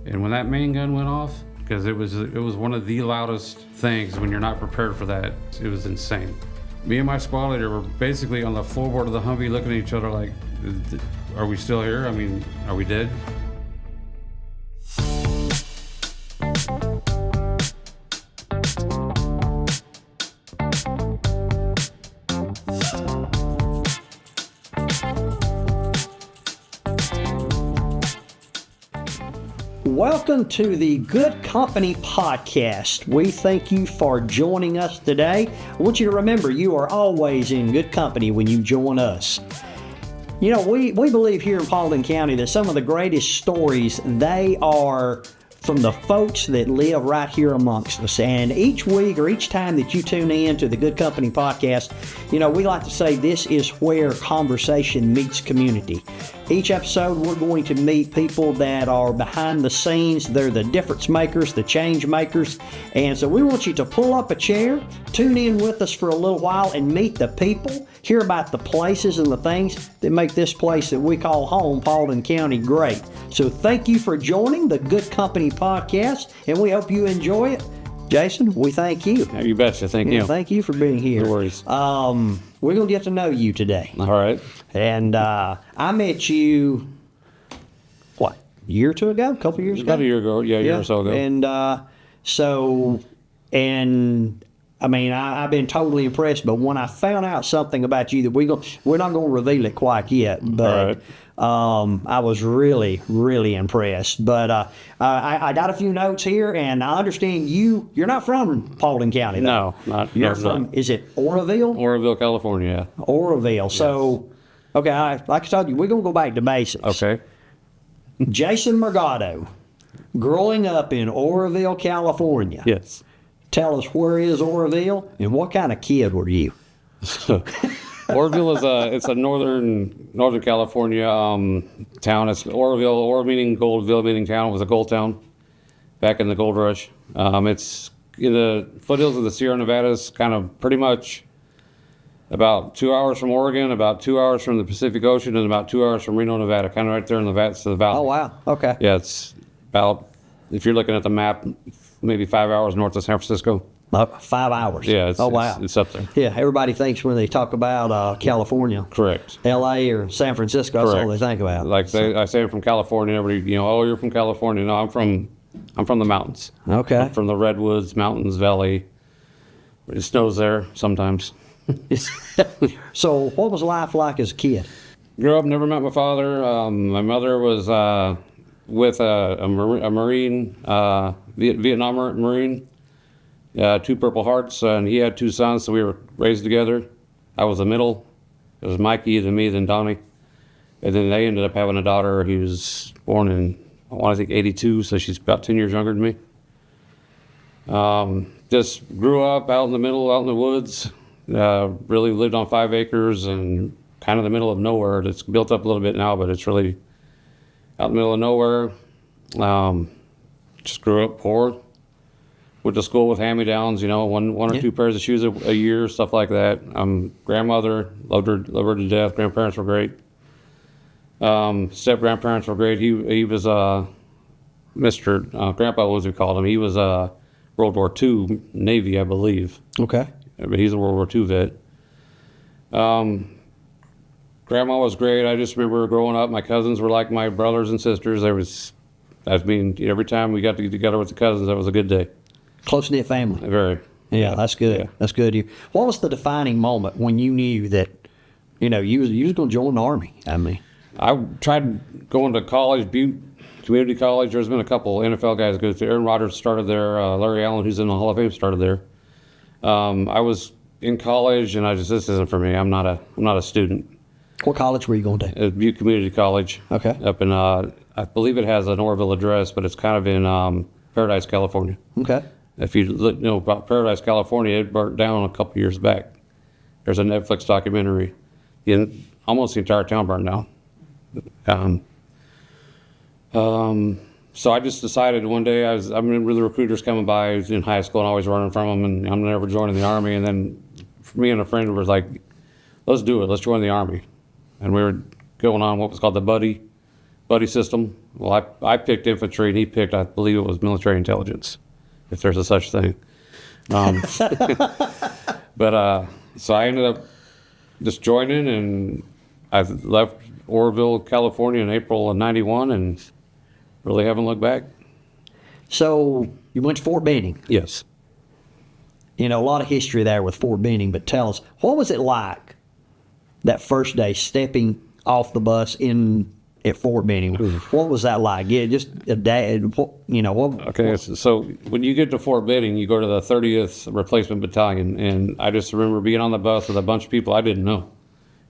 And when that main gun went off, because it was one of the loudest things when you're not prepared for that, it was insane. Me and my squad leader were basically on the floorboard of the Humvee looking at each other like, are we still here? I mean, are we dead? Welcome to the Good Company Podcast. We thank you for joining us today. I want you to remember you are always in good company when you join us. You know, we believe here in Paulding County that some of the greatest stories, they are from the folks that live right here amongst us. And each week or each time that you tune in to the Good Company Podcast, you know, we like to say this is where conversation meets community. Each episode, we're going to meet people that are behind the scenes. They're the difference makers, the change makers. And so we want you to pull up a chair, tune in with us for a little while and meet the people, hear about the places and the things that make this place that we call home, Paulding County, great. So thank you for joining the Good Company Podcast, and we hope you enjoy it. Jason, we thank you. You betcha. Thank you. Thank you for being here. No worries. We're going to get to know you today. All right. And I met you, what, a year or two ago? A couple of years ago? About a year ago. Yeah, a year or so ago. And I mean, I've been totally impressed, but when I found out something about you that we're not going to reveal it quite yet, but I was really, really impressed. But I got a few notes here, and I understand you're not from Paulding County, though. No, not. You're from, is it Oreville? Oreville, California. Oreville. So, okay, like I told you, we're going to go back to basics. Okay. Jason Morgado, growing up in Oreville, California. Yes. Tell us, where is Oreville, and what kind of kid were you? Oreville it's a northern California town. It's Oreville, Ore meaning gold, meaning town. It was a gold town back in the gold rush. It's in the foothills of the Sierra Nevadas, kind of pretty much about 2 hours from Oregon, about 2 hours from the Pacific Ocean, and about 2 hours from Reno, Nevada, kind of right there in the valley. Oh, wow. Okay. Yeah, it's about, if you're looking at the map, maybe 5 hours north of San Francisco. 5 hours. Yeah, it's up there. Yeah, everybody thinks when they talk about California, correct, L.A. or San Francisco, correct. That's all they think about. Like I say I'm from California. Everybody, oh, you're from California. No, I'm from the mountains. Okay. I'm from the Redwoods, Mountains, Valley. It snows there sometimes. So, what was life like as a kid? Grew up, never met my father. My mother was with a Marine, Vietnam Marine. 2 Purple Hearts, and he had 2 sons, so we were raised together. I was the middle. It was Mikey, then me, then Donnie. And then they ended up having a daughter. He was born in, I think, 82, so she's about 10 years younger than me. Just grew up out in the middle, out in the woods. Really lived on 5 acres and kind of the middle of nowhere. It's built up a little bit now, but it's really out in the middle of nowhere. Just grew up poor. Went to school with hand-me-downs, one or 2 pairs of shoes a year, stuff like that. Grandmother, loved her to death. Grandparents were great. Step-grandparents were great. He was Mr. Grandpa, as we called him. He was World War II Navy, I believe. Okay. But he's a World War II vet. Grandma was great. I just remember growing up, my cousins were like my brothers and sisters. Every time we got to get together with the cousins, that was a good day. Close-knit family. Very. Yeah, that's good. Yeah. That's good. What was the defining moment when you knew that, you was going to join the Army? I mean, I tried going to college, Butte Community College. There's been a couple NFL guys go through. Aaron Rodgers started there. Larry Allen, who's in the Hall of Fame, started there. I was in college, and this isn't for me. I'm not a student. What college were you going to? Butte Community College. Okay. Up in, I believe it has an Oreville address, but it's kind of in Paradise, California. Okay. If you look, about Paradise, California, it burnt down a couple years back. There's a Netflix documentary. Almost the entire town burned down. So I just decided one day, I remember the recruiters coming by. I was in high school and always running from them, and I'm never joining the Army. And then me and a friend was like, let's do it. Let's join the Army. And we were going on what was called the buddy buddy system. Well, I picked infantry, and he picked, I believe it was military intelligence, if there's a such thing. But so I ended up just joining, and I left Oreville, California in April of 91, and really haven't looked back. So you went to Fort Benning. Yes. You know, a lot of history there with Fort Benning, but tell us, what was it like that first day stepping off the bus at Fort Benning? What was that like? Yeah, just a day, you know. Okay, so when you get to Fort Benning, you go to the 30th Replacement Battalion, and I just remember being on the bus with a bunch of people I didn't know,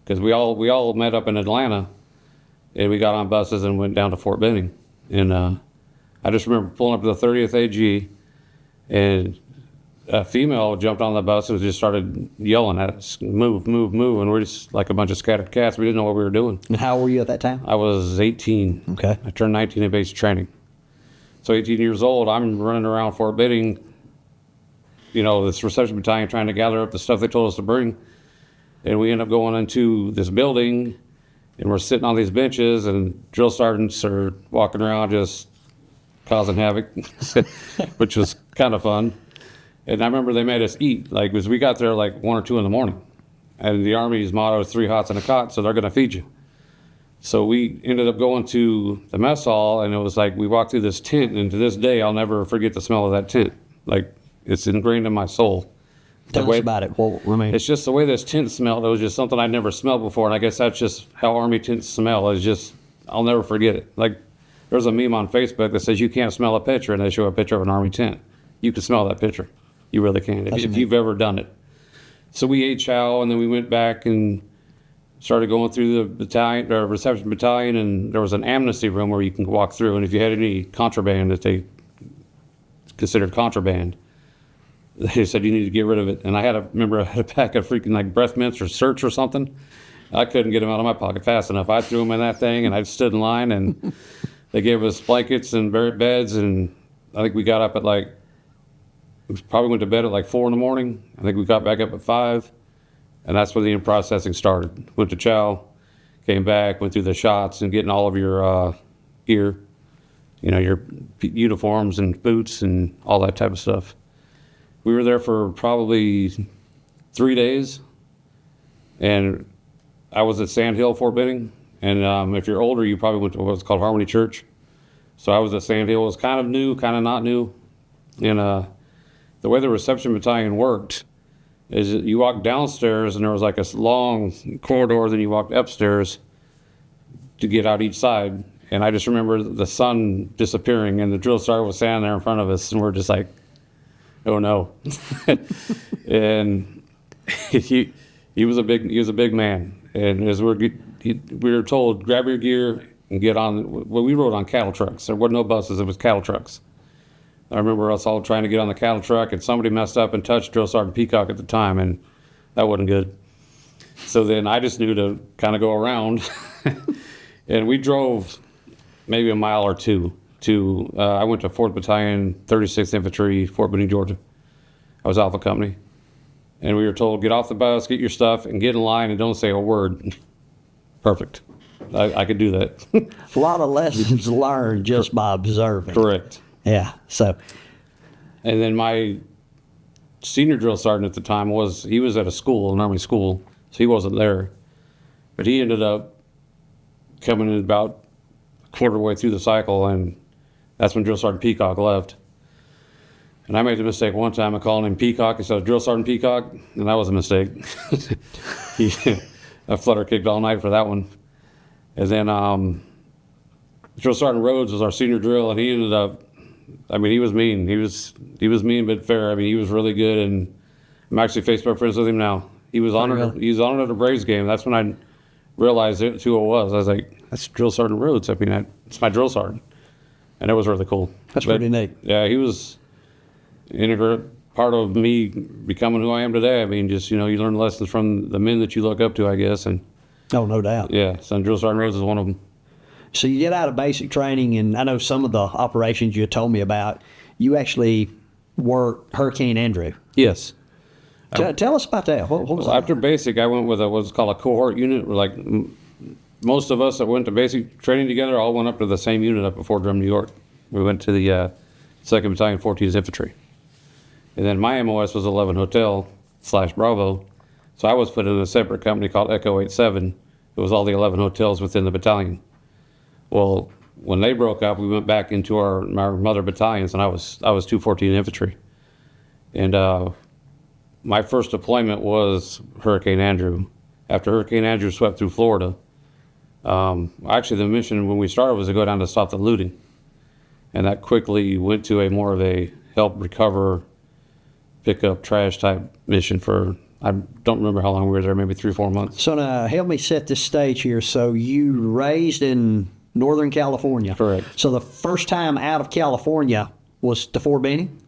because we all met up in Atlanta, and we got on buses and went down to Fort Benning, and I just remember pulling up to the 30th AG, and a female jumped on the bus and just started yelling at us, move, move, move, and we're just like a bunch of scattered cats. We didn't know what we were doing. And how old were you at that time? I was 18. Okay. I turned 19 in basic training. So 18 years old, I'm running around Fort Benning, you know, this reception battalion, trying to gather up the stuff they told us to bring. And we end up going into this building, and we're sitting on these benches, and drill sergeants are walking around just causing havoc, which was kind of fun. And I remember they made us eat, like, because we got there like 1 or 2 in the morning. And the Army's motto is 3 hots and a cot, so they're going to feed you. So we ended up going to the mess hall, and it was like we walked through this tent, and to this day, I'll never forget the smell of that tent. Like, it's ingrained in my soul. Tell us about it. Well, I mean, It's just the way this tent smelled. It was just something I'd never smelled before, and I guess that's just how Army tents smell. It's just, I'll never forget it. Like, there's a meme on Facebook that says you can't smell a picture, and they show a picture of an Army tent. You can smell that picture. You really can, if you've ever done it. So we ate chow, and then we went back and started going through the battalion, or reception battalion, and there was an amnesty room where you can walk through, and if you had any contraband that they considered contraband, they said you need to get rid of it. And I had a pack of freaking like breath mints or Search or something. I couldn't get them out of my pocket fast enough. I threw them in that thing, and I stood in line, and they gave us blankets and beds, and I think we got up at like, we probably went to bed at like 4 in the morning. I think we got back up at 5, and that's when the processing started. Went to chow, came back, went through the shots and getting all of your gear, you know, your uniforms and boots and all that type of stuff. We were there for probably 3 days, and I was at Sand Hill, Fort Benning, and if you're older, you probably went to what's called Harmony Church. So I was at Sand Hill. It was kind of new, kind of not new, and the way the reception battalion worked is that you walked downstairs, and there was like a long corridor, then you walked upstairs to get out each side. And I just remember the sun disappearing, and the drill sergeant was standing there in front of us, and we're just like, oh no. And he was a big man. And as we were told, grab your gear and get on. Well, we rode on cattle trucks. There were no buses, it was cattle trucks. I remember us all trying to get on the cattle truck, and somebody messed up and touched Drill Sergeant Peacock at the time, and that wasn't good. So then I just knew to kind of go around, and we drove maybe a mile or two to, I went to 4th Battalion, 36th Infantry, Fort Benning, Georgia. I was Alpha Company, and we were told, get off the bus, get your stuff, and get in line, and don't say a word. Perfect. I could do that. a lot of lessons learned just by observing. Correct. Yeah, so. And then my senior drill sergeant at the time he was at a school, an Army school, so he wasn't there. But he ended up coming in about a quarter way through the cycle, and that's when Drill Sergeant Peacock left. And I made the mistake one time of calling him Peacock instead of Drill Sergeant Peacock, and that was a mistake. I flutter kicked all night for that one. And then Drill Sergeant Rhodes was our senior drill, and he ended up, I mean, he was mean. He was mean but fair. I mean, he was really good, and I'm actually Facebook friends with him now. He was honored. Really? He was honored at a Braves game. That's when I realized who it was. I was like, that's Drill Sergeant Rhodes. I mean, it's my drill sergeant, and it was really cool. That's pretty neat. Yeah, he was an integral part of me becoming who I am today. I mean, just, you know, you learn lessons from the men that you look up to, I guess, and Oh, no doubt. yeah, so Drill Sergeant Rhodes is one of them. So you get out of basic training, and I know some of the operations you told me about, you actually worked Hurricane Andrew. Yes. Tell us about that. What was Well, that? after basic, I went with what's called a cohort unit, like most of us that went to basic training together all went up to the same unit up at Fort Drum, New York. We went to the 2nd Battalion, 14th Infantry. And then my MOS was 11 Hotel / Bravo. So I was put in a separate company called Echo 87. It was all the 11 hotels within the battalion. Well, when they broke up, we went back into our mother battalions, and I was 214 Infantry. And my first deployment was Hurricane Andrew. After Hurricane Andrew swept through Florida, actually the mission when we started was to go down to stop the looting. And that quickly went to a more of a help recover, pick up trash type mission for, I don't remember how long we were there, maybe 3 or 4 months. So now help me set the stage here. So you raised in Northern California. Correct. So the first time out of California was to Fort Benning?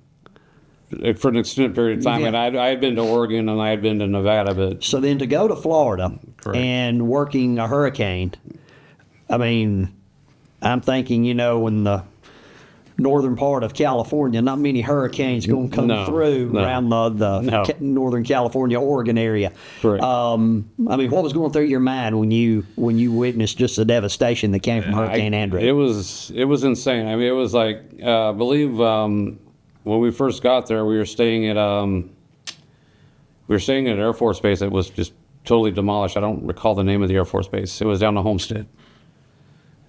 For an extended period of time. Yeah. And I had been to Oregon and I had been to Nevada, but So then to go to Florida Correct. and working a hurricane, I mean, I'm thinking, in the northern part of California, not many hurricanes going to come through around the Northern California, Oregon area. Correct. I mean, what was going through your mind when you witnessed just the devastation that came from Hurricane Andrew? It was insane. I mean, it was like, I believe when we first got there, we were staying at an Air Force base that was just totally demolished. I don't recall the name of the Air Force base. It was down to Homestead.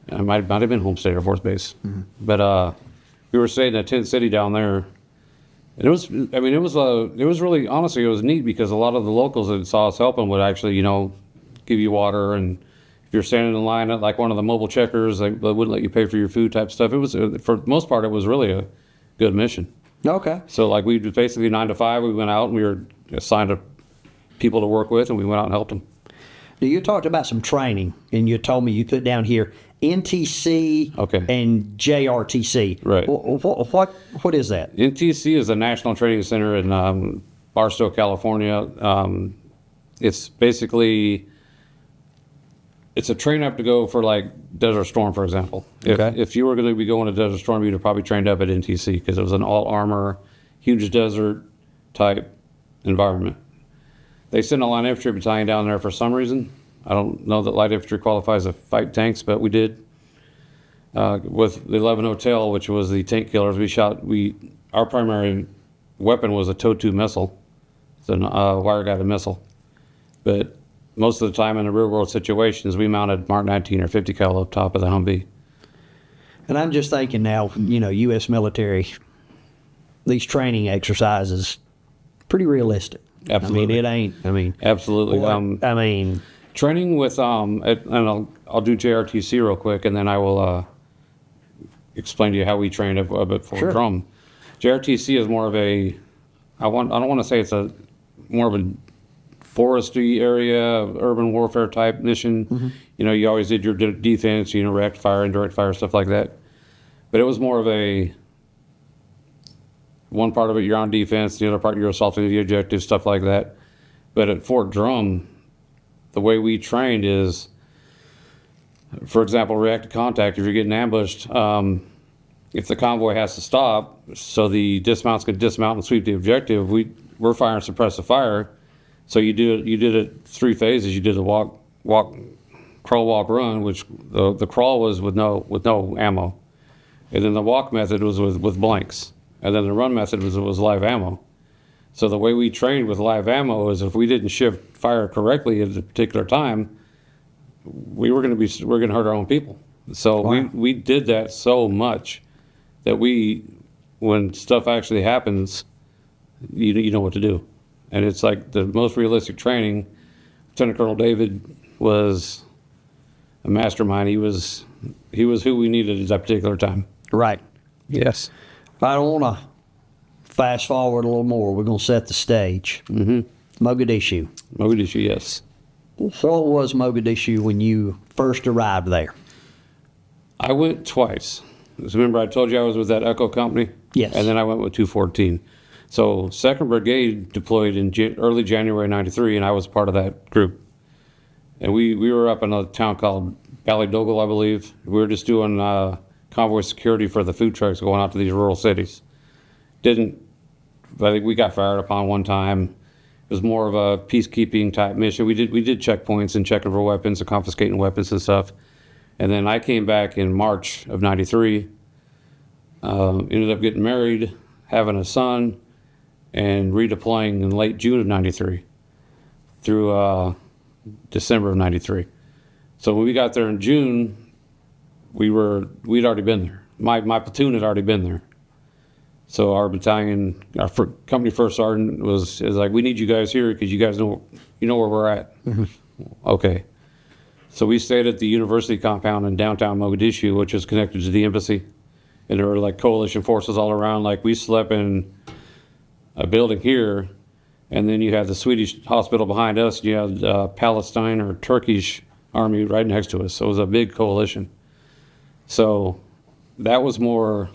It might have been Homestead Air Force Base. Mm-hmm. But we were staying in a tent city down there. And it was really, honestly, it was neat because a lot of the locals that saw us helping would actually, give you water. And if you're standing in line at like one of the mobile checkers, they wouldn't let you pay for your food type stuff. It was, for the most part, it was really a good mission. Okay. So like we basically 9 to 5, we went out and we were assigned to people to work with and we went out and helped them. Now, you talked about some training and you told me you put down here NTC and JRTC. Right. What is that? NTC is the National Training Center in Barstow, California. It's basically, it's a train up to go for like Desert Storm, for example. If you were going to be going to Desert Storm, you'd have probably trained up at NTC because it was an all armor, huge desert type environment. They sent a light infantry battalion down there for some reason. I don't know that light infantry qualifies to fight tanks, but we did. With the 11 Hotel, which was the tank killers, our primary weapon was a TOW-2 missile. It's a wire-guided missile. But most of the time in the real world situations, we mounted Mark 19 or 50 cal up top of the Humvee. And I'm just thinking now, U.S. military, these training exercises, pretty realistic. Absolutely. Absolutely. Training with, and I'll do JRTC real quick, and then I will explain to you how we trained a bit for drum. JRTC is more of I don't want to say it's more of a foresty area, urban warfare type mission. Mm-hmm. You always did your defense, react fire, indirect fire, stuff like that. But it was more of one part of it you're on defense, the other part you're assaulting the objective, stuff like that. But at Fort Drum, the way we trained is, for example, react to contact. If you're getting ambushed, if the convoy has to stop, so the dismounts can dismount and sweep the objective, we're firing suppressive fire. So you did it 3 phases. You did the walk, crawl, walk, run, which the crawl was with no ammo, and then the walk method was with blanks, and then the run method was live ammo. So the way we trained with live ammo is if we didn't shift fire correctly at a particular time, we're going to hurt our own people. So wow. we did that so much that when stuff actually happens, you know what to do. And it's like the most realistic training. Lieutenant Colonel David was a mastermind. He was who we needed at that particular time. Right. Yes. I don't want to fast forward a little more. We're going to set the stage. Mm-hmm. Mogadishu. Mogadishu, yes. So what was Mogadishu when you first arrived there? I went twice. Remember I told you I was with that Echo company? Yes. And then I went with 214. So 2nd Brigade deployed in early January 93, and I was part of that group. And we were up in a town called Ballydogle, I believe. We were just doing convoy security for the food trucks going out to these rural cities. I think we got fired upon one time, was more of a peacekeeping type mission. We did checkpoints and checking for weapons and confiscating weapons and stuff. And then I came back in March of '93. Ended up getting married, having a son, and redeploying in late June of '93 through December of '93. So when we got there in June, we'd already been there. My platoon had already been there. So our battalion, company first sergeant is like, we need you guys here because you guys know where we're at. Okay. So we stayed at the university compound in downtown Mogadishu, which is connected to the embassy. And there were like coalition forces all around. Like we slept in a building here, and then you had the Swedish hospital behind us. And you had Palestine or Turkish army right next to us. So it was a big coalition. So that was more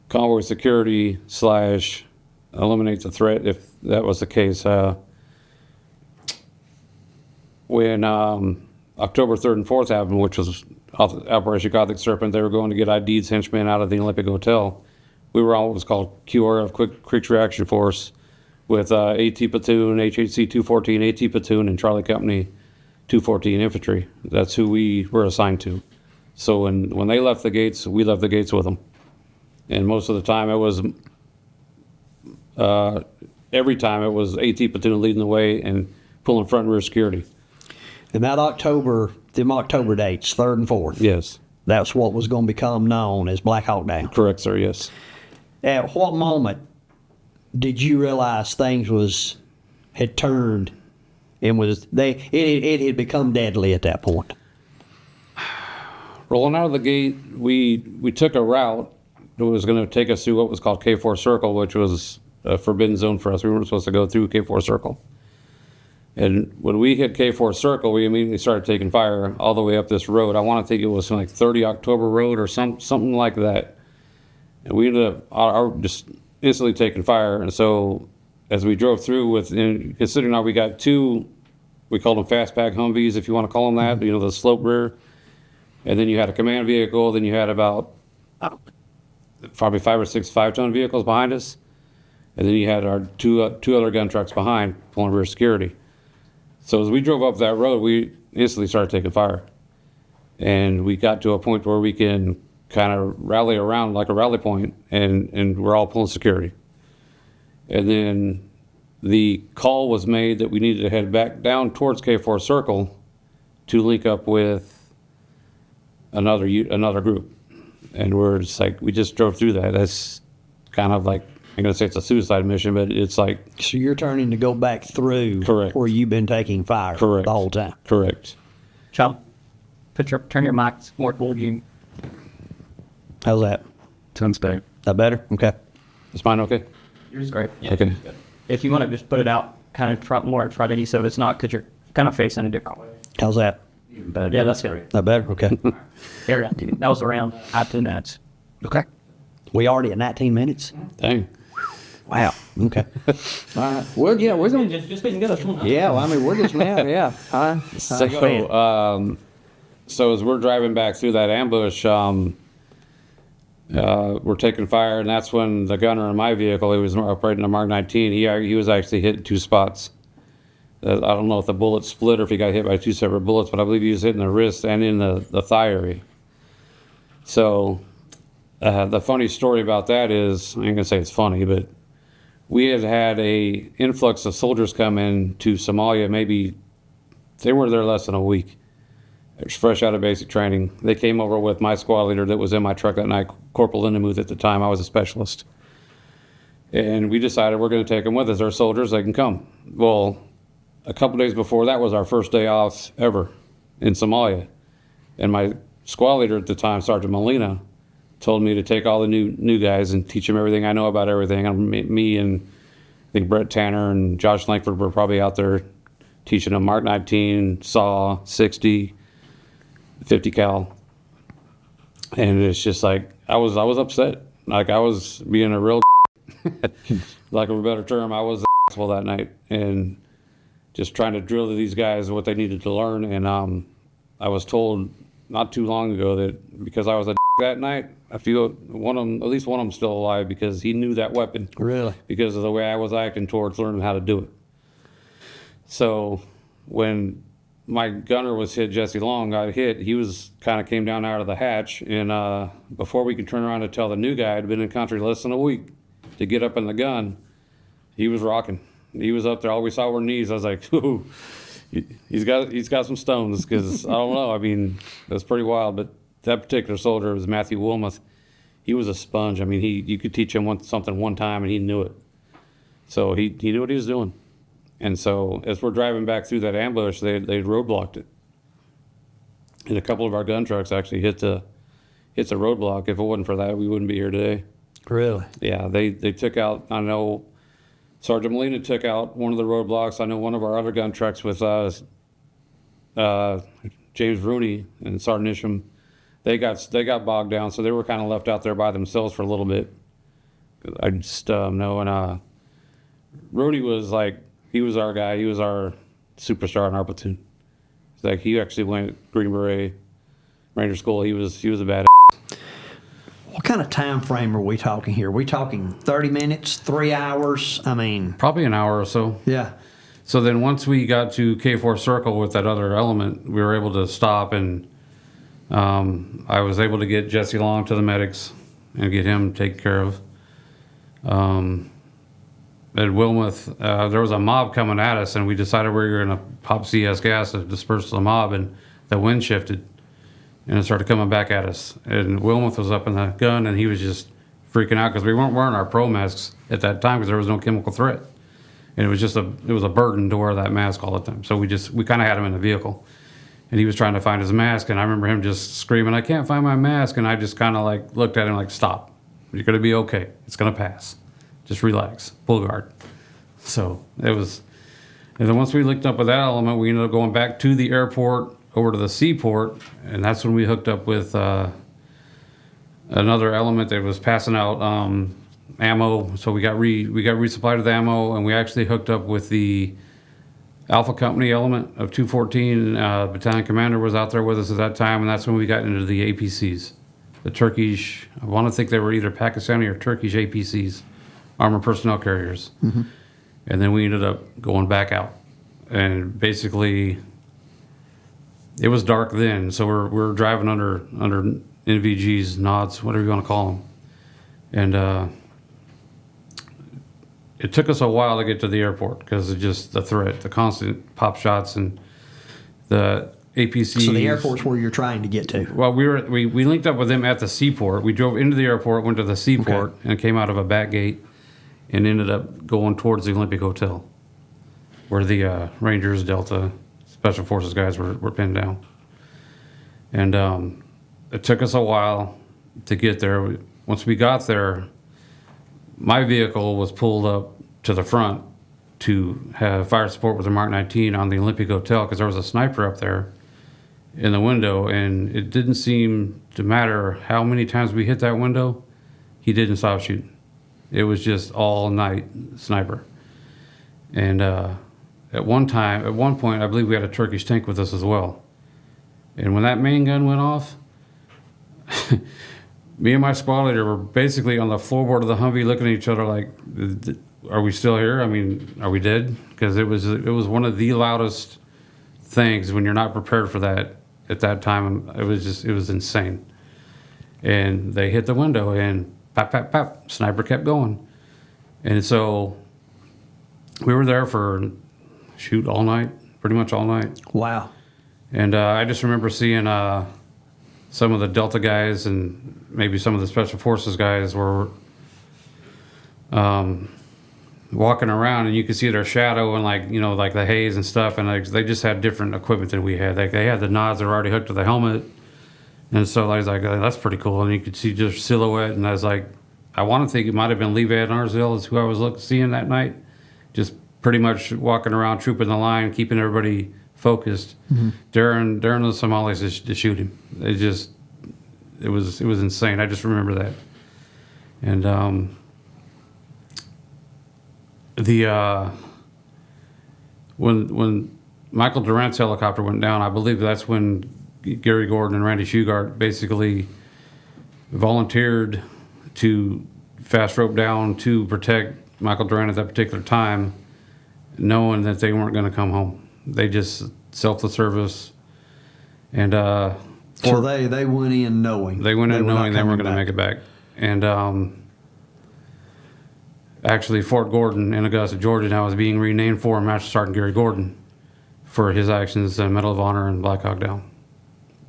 convoy security / eliminate the threat, if that was the case. When October 3rd and 4th happened, which was Operation Gothic Serpent, they were going to get ID'd henchmen out of the Olympic Hotel. We were on what was called QRF, Quick Reaction Force, with AT Platoon, HHC 214, AT Platoon, and Charlie Company 214 Infantry. That's who we were assigned to. So when they left the gates, we left the gates with them. And most of the time it was, every time it was AT Platoon leading the way and pulling front and rear security. And them October dates, 3rd and 4th. Yes. That's what was going to become known as blackhawkdown. Correct, sir, yes. At what moment did you realize things had turned and it had become deadly at that point? Rolling out of the gate, we took a route that was going to take us through what was called K4 Circle, which was a forbidden zone for us. We weren't supposed to go through K4 Circle. And when we hit K4 Circle, we immediately started taking fire all the way up this road. I want to think it was like 30 October Road or something like that. And we ended up just instantly taking fire. And so as we drove through considering now we got two, we called them fastback Humvees, if you want to call them that, the slope rear. And then you had a command vehicle. Then you had about probably 5 or 6 5-ton vehicles behind us. And then you had our two other gun trucks behind pulling rear security. So as we drove up that road, we instantly started taking fire. And we got to a point where we can kind of rally around like a rally point, and we're all pulling security. And then the call was made that we needed to head back down towards K4 Circle to link up with another group. And we're just like, we just drove through that. That's kind of like, I'm going to say it's a suicide mission, but it's like... So you're turning to go back through... Correct. Where you've been taking fire... Correct. The whole time. Correct. Chuck, turn your mic more toward you. How's that? Sounds better. That better? Okay. Is mine okay? Yours great. Yeah. Okay. If you want to just put it out kind of more in front of you so it's not, because you're kind of facing a different way. How's that? Better. Yeah, that's good. That better? Okay. Here, that was around 2 minutes. Okay. We already at 19 minutes? Dang. Wow. Okay. All right. Well, yeah, we're going to... Just being good. Yeah, well, I mean, we're just now, yeah. So as we're driving back through that ambush, we're taking fire, and that's when the gunner in my vehicle, he was operating a Mark 19, he was actually hit in 2 spots. I don't know if the bullet split or if he got hit by 2 separate bullets, but I believe he was hit in the wrist and in the thigh area. So the funny story about that is, I ain't gonna say it's funny, but we had a influx of soldiers come in to Somalia. Maybe they were there less than a week. It was fresh out of basic training. They came over with my squad leader that was in my truck that night, Corporal Lindemuth at the time. I was a specialist. And we decided we're going to take them with us. They're soldiers, they can come. Well, a couple days before that was our first day off ever in Somalia. And my squad leader at the time, Sergeant Molina, told me to take all the new guys and teach them everything I know about everything. And me and I think Brett Tanner and Josh Langford were probably out there teaching them Mark 19, SAW, 60, 50 cal. And it's just like, I was upset. Like I was being a real lack of a better term, I was the asshole that night. And just trying to drill to these guys what they needed to learn. And I was told not too long ago that because I was a that night, I feel one of them, at least one of them, still alive because he knew that weapon. Really? Because of the way I was acting towards learning how to do it. So when my gunner was hit, Jesse Long got hit, he was kind of came down out of the hatch, and before we could turn around to tell the new guy, I'd been in country less than a week, to get up in the gun, he was rocking. He was up there. All we saw were knees. I was like, ooh, he's got some stones, because I don't know. I mean, that's pretty wild. But that particular soldier was Matthew Wilmoth. He was a sponge. I mean, you could teach him something one time, and he knew it. So he knew what he was doing. And so as we're driving back through that ambush, they roadblocked it. And a couple of our gun trucks actually hit the roadblock. If it wasn't for that, we wouldn't be here today. Really? Yeah, they took out, I know Sergeant Molina took out one of the roadblocks. I know one of our other gun trucks with James Rooney and Sergeant Isham, they got bogged down, so they were kind of left out there by themselves for a little bit. I just know, and Rooney was like, he was our guy. He was our superstar in our platoon. It's like he actually went Green Beret, Ranger School. He was a bad. What kind of time frame are we talking here? Are we talking 30 minutes, 3 hours? I mean, Probably an hour or so. yeah. So then once we got to K4 Circle with that other element, we were able to stop, and I was able to get Jesse Long to the medics and get him taken care of. At Wilmoth, there was a mob coming at us, and we decided we were going to pop CS gas to disperse the mob, and the wind shifted, and it started coming back at us. And Wilmoth was up in the gun, and he was just freaking out because we weren't wearing our pro masks at that time because there was no chemical threat, and it was a burden to wear that mask all the time. So we kind of had him in the vehicle, and he was trying to find his mask, and I remember him just screaming, "I can't find my mask!" And I just kind of like looked at him like, "Stop! You're going to be okay. It's going to pass. Just relax, pull guard." So it was, and then once we linked up with that element, we ended up going back to the airport over to the seaport, and that's when we hooked up with another element that was passing out ammo. So we got resupplied with ammo, and we actually hooked up with the Alpha Company element of 214. Battalion commander was out there with us at that time, and that's when we got into the APCs, the Turkish. I want to think they were either Pakistani or Turkish APCs. Armored personnel carriers. Mm-hmm. And then we ended up going back out. And basically, it was dark then, so we're driving under NVGs, nods, whatever you want to call them. And it took us a while to get to the airport because of just the threat, the constant pop shots and the APCs. So the airport's where you're trying to get to. Well, we linked up with them at the seaport. We drove into the airport, went to the seaport, and came out of a back gate and ended up going towards the Olympic Hotel where the Rangers, Delta, Special Forces guys were pinned down. And it took us a while to get there. Once we got there, my vehicle was pulled up to the front to have fire support with the Mark 19 on the Olympic Hotel because there was a sniper up there in the window, and it didn't seem to matter how many times we hit that window, he didn't stop shooting. It was just all night sniper. And at one point, I believe we had a Turkish tank with us as well. And when that main gun went off, me and my squad leader were basically on the floorboard of the Humvee looking at each other like, are we still here? I mean, are we dead? Because it was one of the loudest things when you're not prepared for that at that time. It was insane. And they hit the window and pop, pop, pop, sniper kept going. And so we were there for all night, pretty much all night. Wow. And I just remember seeing some of the Delta guys and maybe some of the Special Forces guys were walking around, and you could see their shadow and like the haze and stuff, and they just had different equipment than we had. They had the nods that were already hooked to the helmet, and so I was like, that's pretty cool. And you could see just silhouette, and I was like, I want to think it might have been Lee Van Arsdale is who I was seeing that night, just pretty much walking around, trooping the line, keeping everybody focused during the Somalis to shoot him. It was insane. I just remember that. And when Michael Durant's helicopter went down, I believe that's when Gary Gordon and Randy Shugart basically volunteered to fast rope down to protect Michael Durant at that particular time, knowing that they weren't going to come home. They just self the service, and so they went in knowing they weren't going to back. make it back. And actually, Fort Gordon in Augusta, Georgia, now is being renamed for Master Sergeant Gary Gordon for his actions, Medal of Honor and blackhawkdown.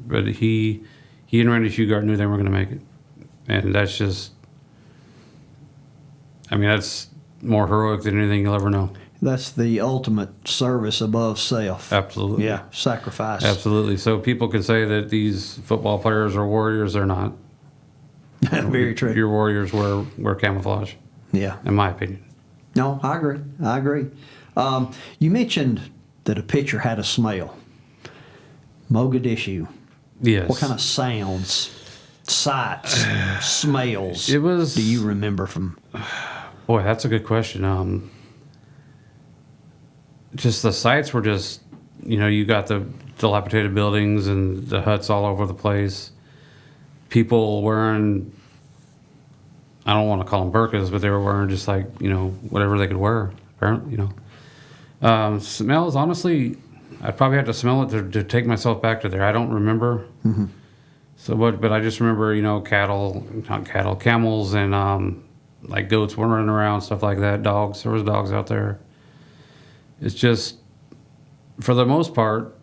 But he and Randy Shugart knew they weren't going to make it, and that's just, I mean, that's more heroic than anything you'll ever know. That's the ultimate service above self. Absolutely. Yeah, sacrifice. Absolutely. So people can say that these football players are warriors. They're not. Very true. Your warriors wear camouflage, Yeah. in my opinion. No, I agree. You mentioned that a picture had a smell. Mogadishu. Yes. What kind of sounds, sights, smells It was. do you remember from? Boy, that's a good question. Just the sights were just, you got the dilapidated buildings and the huts all over the place. People wearing, I don't want to call them burqas, but they were wearing just like, whatever they could wear, apparently, Smells, honestly, I'd probably have to smell it to take myself back to there. I don't remember. Mm-hmm. So, but I just remember, camels and like goats were running around, stuff like that. Dogs, there was dogs out there. It's just, for the most part,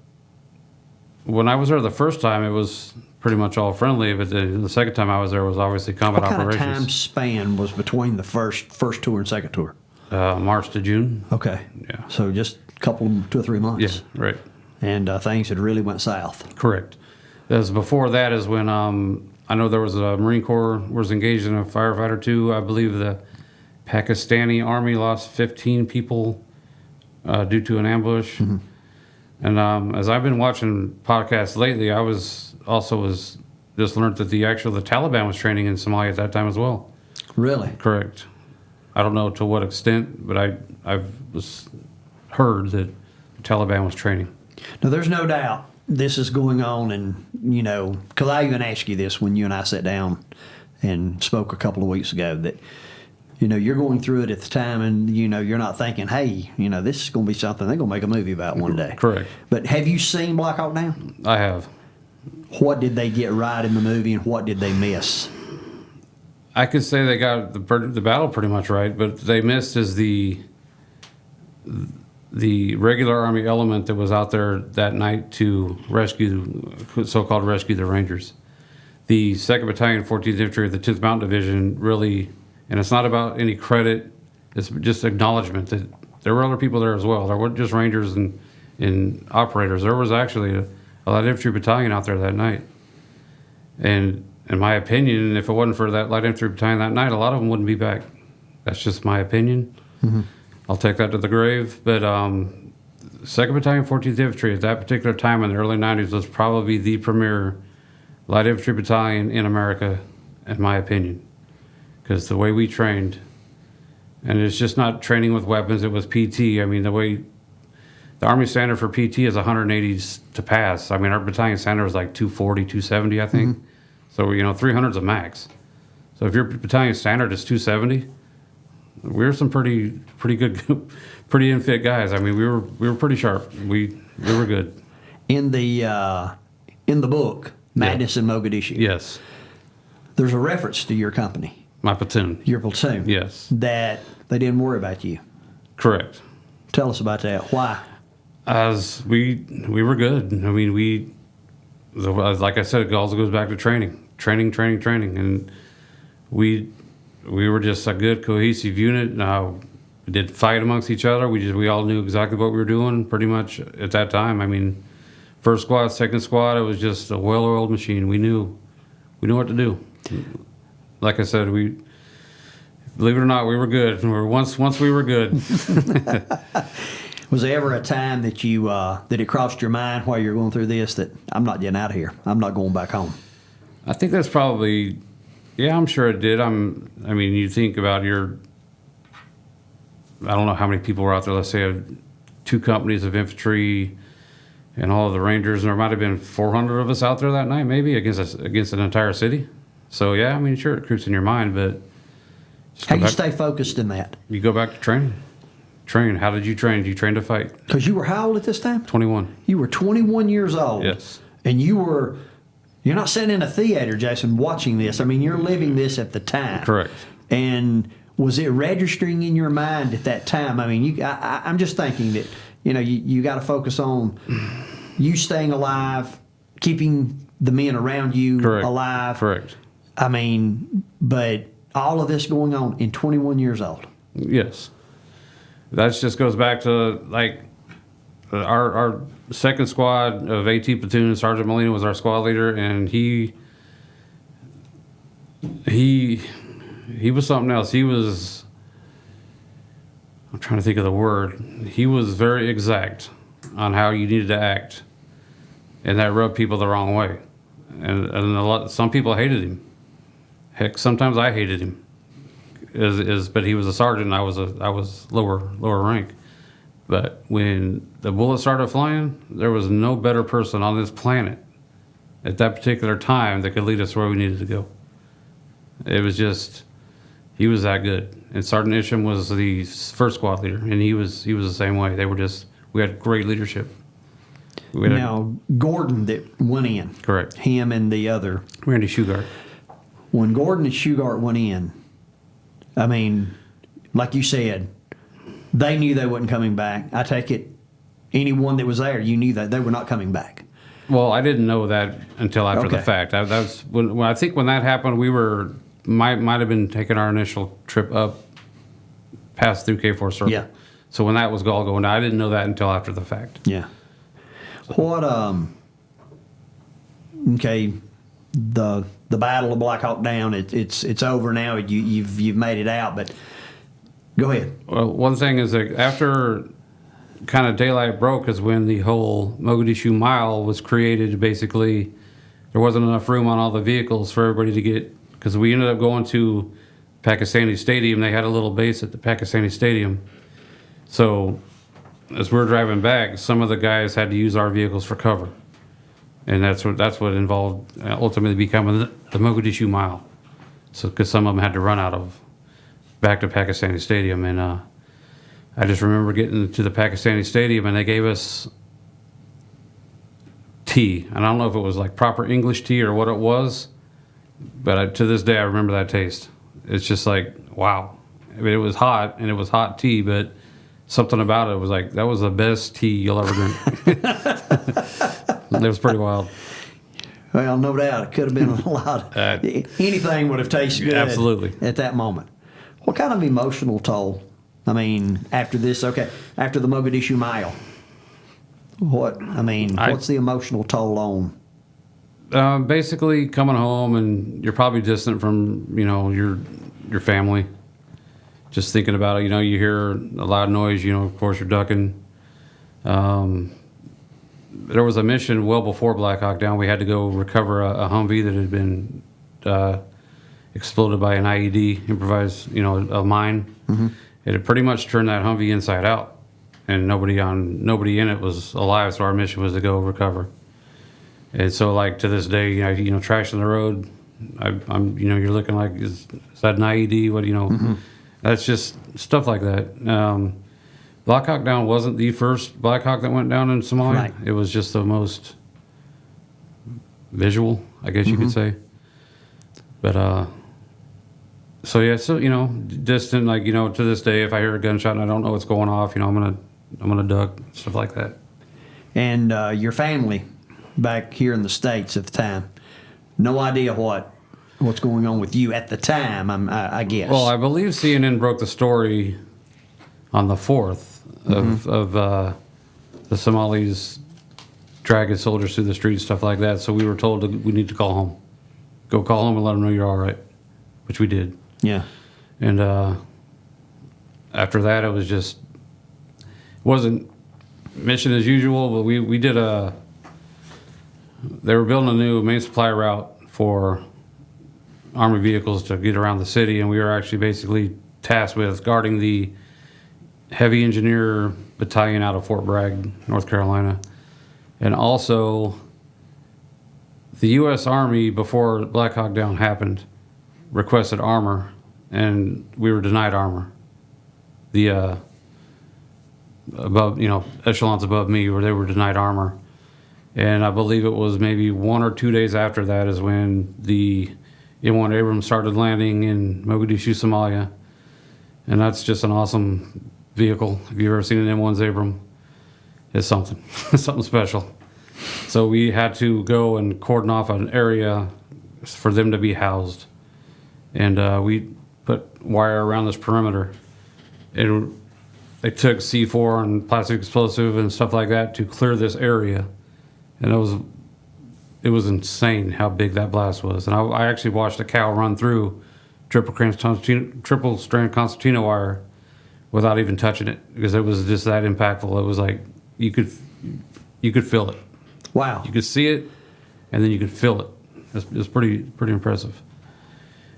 when I was there the first time, it was pretty much all friendly. But the second time I was there was obviously combat What kind operations. of time span was between the first tour and second tour? March to June. Okay. Yeah. So just a couple, 2 or 3 months. Yeah, right. And things had really went south. Correct. As before that is when I know there was a Marine Corps was engaged in a firefighter too. I believe the Pakistani Army lost 15 people due to an ambush. Mm-hmm. And as I've been watching podcasts lately, I was just learned that the Taliban was training in Somalia at that time as well. Really? Correct. I don't know to what extent, but I've heard that the Taliban was training. Now, there's no doubt this is going on, and, because I even asked you this when you and I sat down and spoke a couple of weeks ago, that, you're going through it at the time, and, you're not thinking, hey, this is going to be something they're going to make a movie about one day. Correct. But have you seen Black Hawk Down? I have. What did they get right in the movie, and what did they miss? I could say they got the battle pretty much right, but they missed is the regular Army element that was out there that night to so-called rescue the Rangers. The 2nd Battalion, 14th Infantry of the 10th Mountain Division really, and it's not about any credit, it's just acknowledgement that there were other people there as well. There weren't just Rangers and operators. There was actually a light infantry battalion out there that night. And in my opinion, if it wasn't for that light infantry battalion that night, a lot of them wouldn't be back. That's just my opinion. Mm-hmm. I'll take that to the grave. But 2nd Battalion, 14th Infantry at that particular time in the early 90s was probably the premier light infantry battalion in America, in my opinion. Because the way we trained, and it's just not training with weapons, it was PT. I mean, the Army standard for PT is 180s to pass. I mean, our battalion standard was like 240, 270, I think. Mm-hmm. So, 300's a max. So if your battalion standard is 270, we're some pretty good, pretty unfit guys. I mean, we were pretty sharp. We were good. In the book, Madness in Mogadishu. Yes. There's a reference to your company. My platoon. Your platoon. Yes. That they didn't worry about you. Correct. Tell us about that. Why? As we were good. I mean, like I said, it also goes back to training, and we were just a good cohesive unit. We did fight amongst each other. We all knew exactly what we were doing pretty much at that time. I mean, first squad, second squad, it was just a well-oiled machine. We knew what to do. Like I said, believe it or not, we were good. Once we were good. Was there ever a time that that it crossed your mind while you're going through this that I'm not getting out of here, I'm not going back home? I think that's probably, yeah, I'm sure it did. I mean, you think about I don't know how many people were out there. Let's say 2 companies of infantry and all of the Rangers, and there might have been 400 of us out there that night, maybe against an entire city. So yeah, I mean, sure, it creeps in your mind, but How you stay focused in that? you go back to training. Train. How did you train? Did you train to fight? Because you were how old at this time? 21. You were 21 years old. Yes. And you're not sitting in a theater, Jason, watching this. I mean, you're living this at the time. Correct. And was it registering in your mind at that time? I mean, I'm just thinking that, you got to focus on you staying alive, keeping the men around you Correct. alive. Correct. I mean, but all of this going on in 21 years old. Yes. That just goes back to like our second squad of AT platoon. Sergeant Molina was our squad leader, and he was something else. He was, I'm trying to think of the word. He was very exact on how you needed to act, and that rubbed people the wrong way. And some people hated him. Heck, sometimes I hated him. But he was a sergeant, and I was lower rank. But when the bullets started flying, there was no better person on this planet at that particular time that could lead us where we needed to go. It was just, he was that good. And Sergeant Isham was the first squad leader, and he was the same way. We had great leadership. Now, Gordon that went in. Correct. Him and the other. Randy Shugart. When Gordon and Shugart went in, I mean, like you said, they knew they wasn't coming back. I take it, anyone that was there, you knew that they were not coming back. Well, I didn't know that until after the fact. That was when I think when that happened, we might have been taking our initial trip up, past through K4 Circle. Yeah. So when that was all going down, I didn't know that until after the fact. Yeah. What okay, the Battle of Blackhawkdown, it's over now. You've made it out, but go ahead. Well, one thing is that after kind of daylight broke is when the whole Mogadishu Mile was created. Basically, there wasn't enough room on all the vehicles for everybody to get, because we ended up going to Pakistani Stadium. They had a little base at the Pakistani Stadium. So as we were driving back, some of the guys had to use our vehicles for cover. And that's what involved ultimately becoming the Mogadishu Mile. So because some of them had to run out of back to Pakistani Stadium. And I just remember getting to the Pakistani Stadium, and they gave us tea. And I don't know if it was like proper English tea or what it was, but to this day I remember that taste. It's just like, wow. I mean, it was hot, and it was hot tea, but something about it was like, that was the best tea you'll ever drink. It was pretty wild. Well, no doubt. It could have been a lot. Anything would have tasted good. Absolutely. At that moment. What kind of emotional toll? I mean, after the Mogadishu Mile, what's the emotional toll on? Basically coming home, and you're probably distant from, your family. Just thinking about it, you hear a loud noise, of course you're ducking. There was a mission well before blackhawkdown. We had to go recover a Humvee that had been exploded by an IED, improvised, a mine. Mm-hmm. It had pretty much turned that Humvee inside out, and nobody in it was alive. So our mission was to go recover. And so, like, to this day, trash in the road. I'm you're looking like, is that an IED? What Mm-hmm. That's just stuff like that. Blackhawkdown wasn't the first Black Hawk that went down in Somalia. Right. It was just the most visual, I guess you could say. But distant, like, to this day, if I hear a gunshot and I don't know what's going off, I'm gonna duck, stuff like that. And your family back here in the States at the time, no idea what's going on with you at the time, I guess. Well, I believe CNN broke the story on the 4th of the Somalis dragging soldiers through the streets, stuff like that. So we were told we need to call home. Go call home and let them know you're all right, which we did. Yeah. And after that, it was just, it wasn't mission as usual, but we did they were building a new main supply route for Army vehicles to get around the city, and we were actually basically tasked with guarding the heavy engineer battalion out of Fort Bragg, North Carolina, and also the U.S. Army, before blackhawkdown happened, requested armor, and we were denied armor. The above, echelons above me, where they were denied armor. And I believe it was maybe 1 or 2 days after that is when the M1 Abrams started landing in Mogadishu, Somalia. And that's just an awesome vehicle. If you've ever seen an M1's Abram, it's something. It's something special. So we had to go and cordon off an area for them to be housed. And we put wire around this perimeter. And they took C4 and plastic explosive and stuff like that to clear this area. And it was insane how big that blast was. And I actually watched a cow run through triple strand concertina wire without even touching it, because it was just that impactful. It was like you could feel it. Wow. You could see it, and then you could feel it. It's pretty impressive.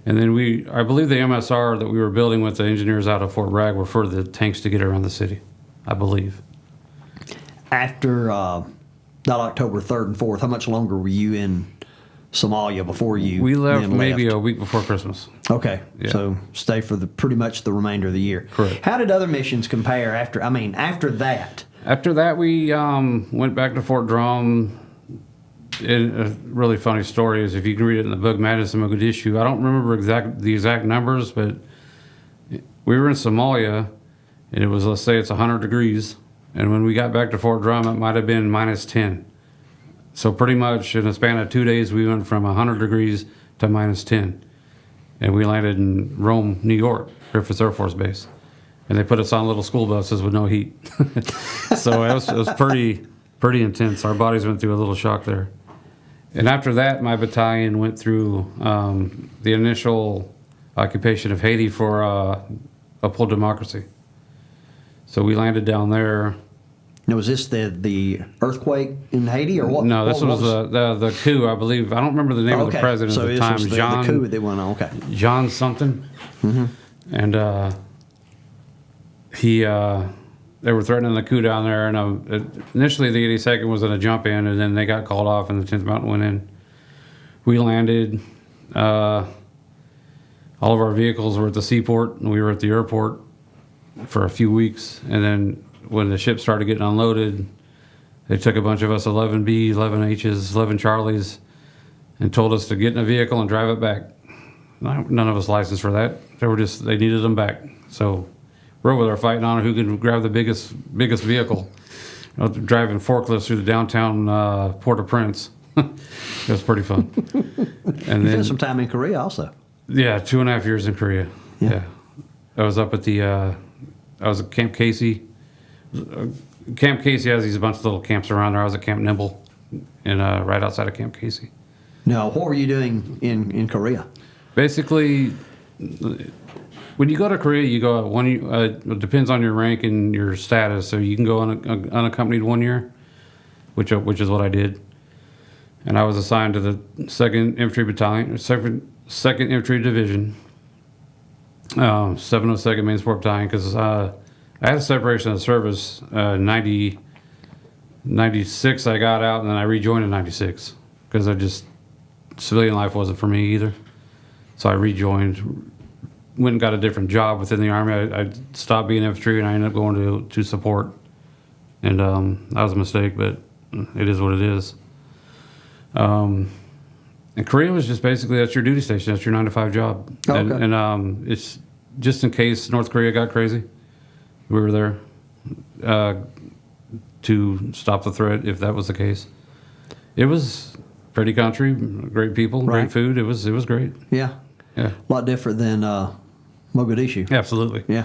And then I believe the MSR that we were building with the engineers out of Fort Bragg were for the tanks to get around the city, I believe. After that October 3rd and 4th, how much longer were you in Somalia before you We left then maybe a week before Christmas. Okay, Yeah. so stay for pretty much the remainder of the year. Correct. How did other missions compare after that? After that, we went back to Fort Drum. A really funny story is, if you can read it in the book Madness in Mogadishu, I don't remember the exact numbers, but we were in Somalia, and it was, let's say it's 100 degrees, and when we got back to Fort Drum, it might have been minus 10. So pretty much in a span of 2 days, we went from 100 degrees to minus 10. And we landed in Rome, New York, Griffith Air Force Base. And they put us on little school buses with no heat. So it was pretty intense. Our bodies went through a little shock there. And after that, my battalion went through the initial occupation of Haiti for uphold democracy. So we landed down there. Now, was this the earthquake in Haiti, or what? No, this was the coup, I believe. I don't remember the name of the president so at the this time. was the coup that went on. Okay. John something. Mm-hmm. And they were threatening the coup down there. And initially the 82nd was going to jump in, and then they got called off, and the 10th Mountain went in. We landed. All of our vehicles were at the seaport, and we were at the airport for a few weeks. And then when the ship started getting unloaded, they took a bunch of us 11Bs, 11Hs, 11 Charlies, and told us to get in a vehicle and drive it back. None of us licensed for that. They needed them back. So we're over there fighting on who can grab the biggest vehicle. Driving forklifts through the downtown Port-au-Prince. It was pretty fun. And You spent some time in Korea also. Yeah, 2.5 years in Korea. Yeah. I was up at I was at Camp Casey. Camp Casey has a bunch of little camps around there. I was at Camp Nimble, and right outside of Camp Casey. Now, what were you doing in Korea? Basically, when you go to Korea, you go it depends on your rank and your status. So you can go unaccompanied 1 year, which is what I did. And I was assigned to the 2nd Infantry Battalion, 2nd Infantry Division, 702nd Main Support Battalion, because I had a separation of service. 96 I got out, and then I rejoined in 96 because civilian life wasn't for me either. So I rejoined, went and got a different job within the Army. I stopped being infantry, and I ended up going to support. And that was a mistake, but it is what it is. And Korea was just basically, that's your duty station. That's your 9-to-5 job. Oh, okay. And it's just in case North Korea got crazy. We were there to stop the threat if that was the case. It was pretty country, great people, Right. great food. It was great. Yeah. Yeah. A lot different than Mogadishu. Absolutely. Yeah.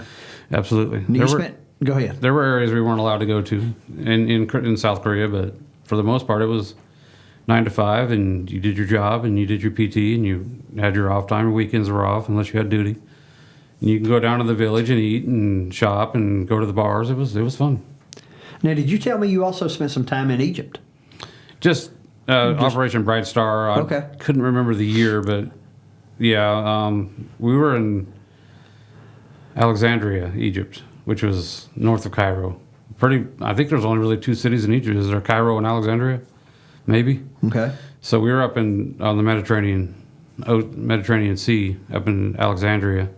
Absolutely. Go ahead. There were areas we weren't allowed to go to in South Korea, but for the most part, it was 9 to 5, and you did your job, and you did your PT, and you had your off time. Your weekends were off unless you had duty. And you can go down to the village and eat and shop and go to the bars. It was fun. Now, did you tell me you also spent some time in Egypt? Just Operation Bright Star. I Okay. couldn't remember the year, but yeah, we were in Alexandria, Egypt, which was north of Cairo. I think there's only really 2 cities in Egypt. Is there Cairo and Alexandria? Maybe. Okay. So we were up on the Mediterranean Sea, up in Alexandria.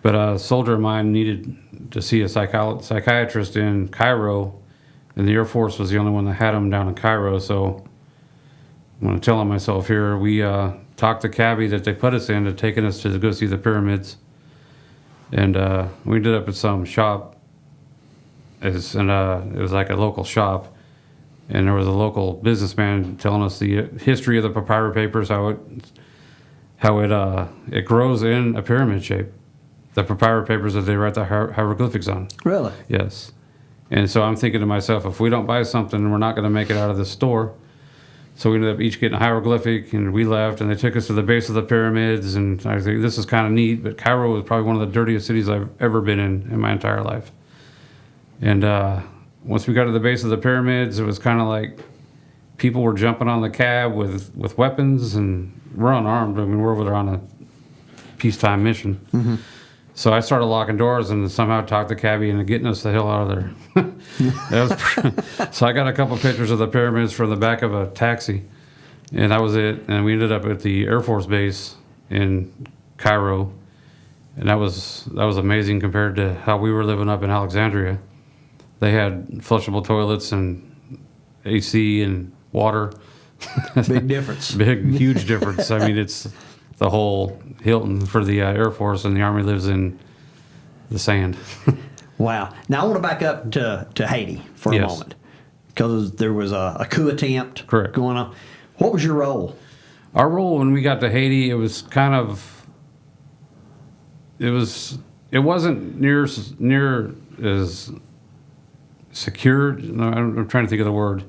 But a soldier of mine needed to see a psychiatrist in Cairo, and the Air Force was the only one that had him down in Cairo. So I'm going to tell on myself here. We talked the cabbie that they put us in to taking us to go see the pyramids, and we ended up at some shop. It was like a local shop, and there was a local businessman telling us the history of the papyrus papers, how it grows in a pyramid shape. The papyrus papers that they write the hieroglyphics on. Really? Yes. And so I'm thinking to myself, if we don't buy something, we're not going to make it out of the store. So we ended up each getting a hieroglyphic, and we left, and they took us to the base of the pyramids, and I think this is kind of neat, but Cairo was probably one of the dirtiest cities I've ever been in my entire life. And once we got to the base of the pyramids, it was kind of like people were jumping on the cab with weapons, and we're unarmed. I mean, we're over there on a peacetime mission. Mm-hmm. So I started locking doors and somehow talked the cabbie into getting us the hell out of there. So I got a couple pictures of the pyramids from the back of a taxi, and that was it. And we ended up at the Air Force Base in Cairo, and that was amazing compared to how we were living up in Alexandria. They had flushable toilets and AC and water. Big difference. Huge difference. I mean, it's the whole Hilton for the Air Force, and the Army lives in the sand. Wow. Now I want to back up to Haiti for a moment, because there was a coup attempt going on. What was your role? Our role when we got to Haiti, it was kind of, it wasn't near as secured. I'm trying to think of the word. It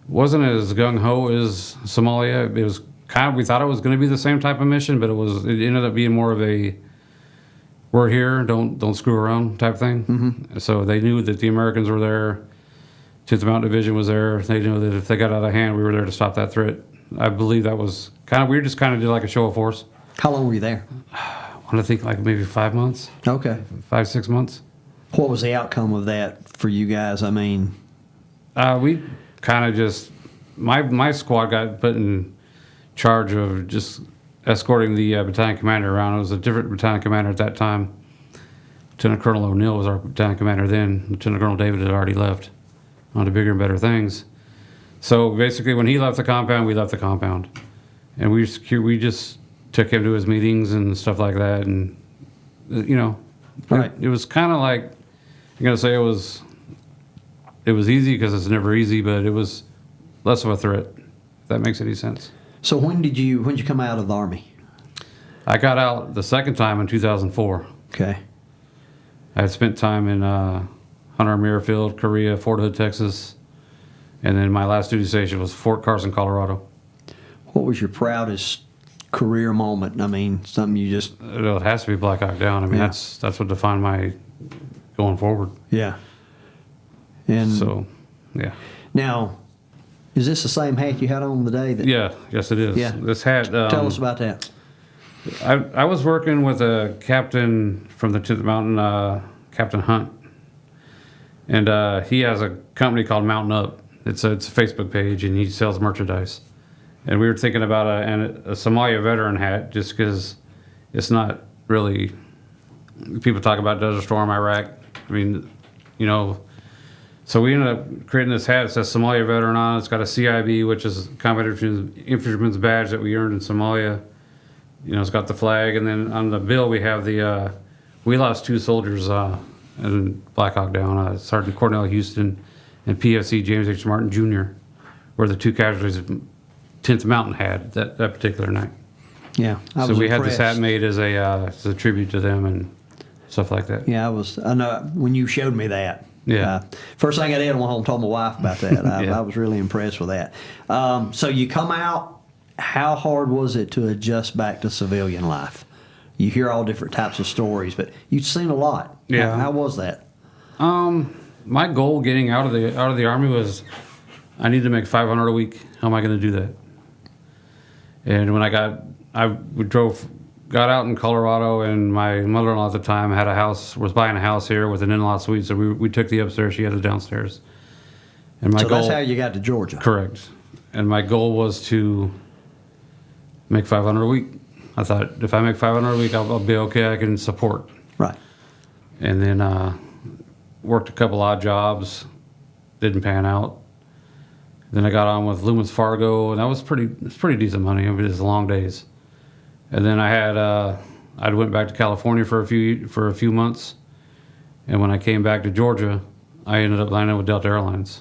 wasn't as gung-ho as Somalia. It was kind of, we thought it was going to be the same type of mission, but it ended up being more of a, we're here, don't screw around type thing. Mm-hmm. So they knew that the Americans were there. 10th Mountain Division was there. They knew that if they got out of hand, we were there to stop that threat. I believe that was kind of, we just kind of did like a show of force. How long were you there? I want to think like maybe 5 months. Okay. 5-6 months. What was the outcome of that for you guys? I mean, we kind of just, my squad got put in charge of just escorting the battalion commander around. It was a different battalion commander at that time. Lieutenant Colonel O'Neill was our battalion commander then. Lieutenant Colonel David had already left on to bigger and better things. So basically, when he left the compound, we left the compound, and we just took him to his meetings and stuff like that. And right. It was kind of like, I'm gonna say it was easy because it's never easy, but it was less of a threat. If that makes any sense. So when did you come out of the Army? I got out the second time in 2004. Okay. I had spent time in Hunter Muirfield, Korea, Fort Hood, Texas, and then my last duty station was Fort Carson, Colorado. What was your proudest career moment? I mean, something you just... It has to be blackhawkdown. I mean, that's what defined my going forward. Yeah. And so, yeah. Now, is this the same hat you had on the day? Yes, it is. Yeah. This hat... Tell us about that. I was working with a captain from the 10th Mountain, Captain Hunt, and he has a company called Mountain Up. It's a Facebook page, and he sells merchandise. And we were thinking about a Somalia veteran hat, just because it's not really... People talk about Desert Storm, Iraq. I mean, So we ended up creating this hat. It says Somalia veteran on it. It's got a CIB, which is Combat Infantryman's badge that we earned in Somalia. It's got the flag, and then on the bill we have the. We lost 2 soldiers in blackhawkdown. Sergeant Cornell Houston and PFC James H. Martin Jr. were the 2 casualties 10th Mountain had that particular night. Yeah, so we had this hat made as a tribute to them and stuff like that. Yeah, I know when you showed me that. Yeah. First thing I did, I went home and told my wife about that. I was really impressed with that. So you come out. How hard was it to adjust back to civilian life? You hear all different types of stories, but you've seen a lot. Yeah. How was that? My goal getting out of the Army was I need to make $500 a week. How am I going to do that? And when I got out in Colorado, and my mother-in-law at the time was buying a house here with an in-law suite, so we took the upstairs, she had the downstairs. And my goal, that's how you got to Georgia. Correct. and my goal was to make $500 a week. I thought if I make $500 a week, I'll be okay. I can support. Right. And then worked a couple odd jobs, didn't pan out. Then I got on with Loomis Fargo, and that was pretty decent money. It was long days. And then I went back to California for a few months, and when I came back to Georgia, I ended up lining up with Delta Airlines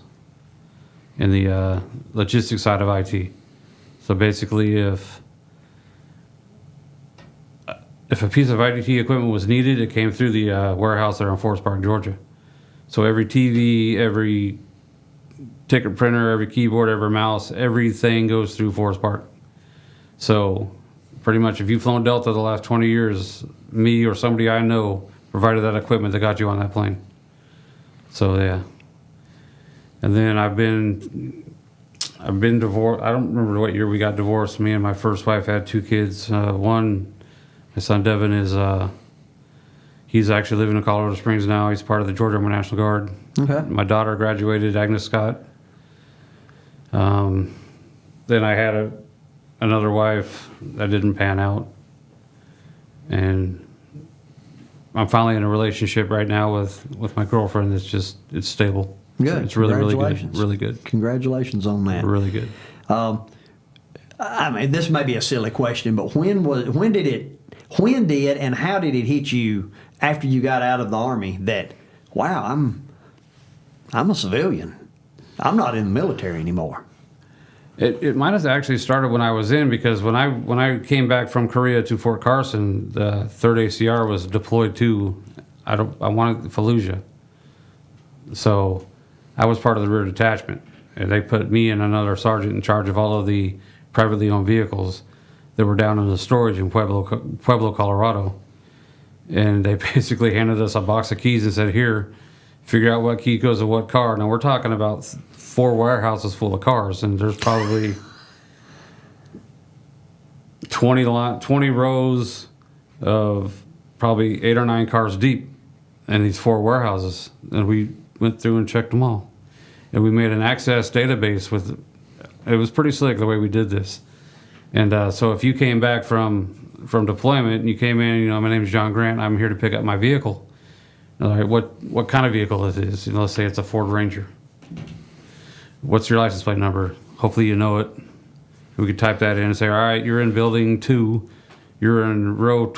in the logistics side of IT. So basically, if a piece of IT equipment was needed, it came through the warehouse there in Forest Park, Georgia. So every TV, every ticket printer, every keyboard, every mouse, everything goes through Forest Park. So pretty much if you've flown Delta the last 20 years, me or somebody I know provided that equipment that got you on that plane. So yeah. And then I've been divorced. I don't remember what year we got divorced. Me and my first wife had 2 kids. One, my son Devin, he's actually living in Colorado Springs now. He's part of the Georgia Army National Guard. Okay. My daughter graduated, Agnes Scott. Then I had another wife that didn't pan out. And I'm finally in a relationship right now with my girlfriend that's it's stable. Good. It's really good. Congratulations. Really good. Congratulations on that. Really good. I mean, this may be a silly question, but when did and how did it hit you after you got out of the Army that, wow, I'm a civilian. I'm not in the military anymore. It might have actually started when I was in, because when I came back from Korea to Fort Carson, the 3rd ACR was deployed to Fallujah. So I was part of the rear detachment, and they put me and another sergeant in charge of all of the privately owned vehicles that were down in the storage in Pueblo, Colorado. And they basically handed us a box of keys and said, here, figure out what key goes to what car. Now we're talking about 4 warehouses full of cars, and there's probably 20 rows of probably 8 or 9 cars deep in these 4 warehouses. And we went through and checked them all. And we made an access database it was pretty slick the way we did this. And so if you came back from deployment and you came in, my name's John Grant, I'm here to pick up my vehicle. All right, what kind of vehicle it is? Let's say it's a Ford Ranger. What's your license plate number? Hopefully you know it. We could type that in and say, all right, you're in building 2, you're in row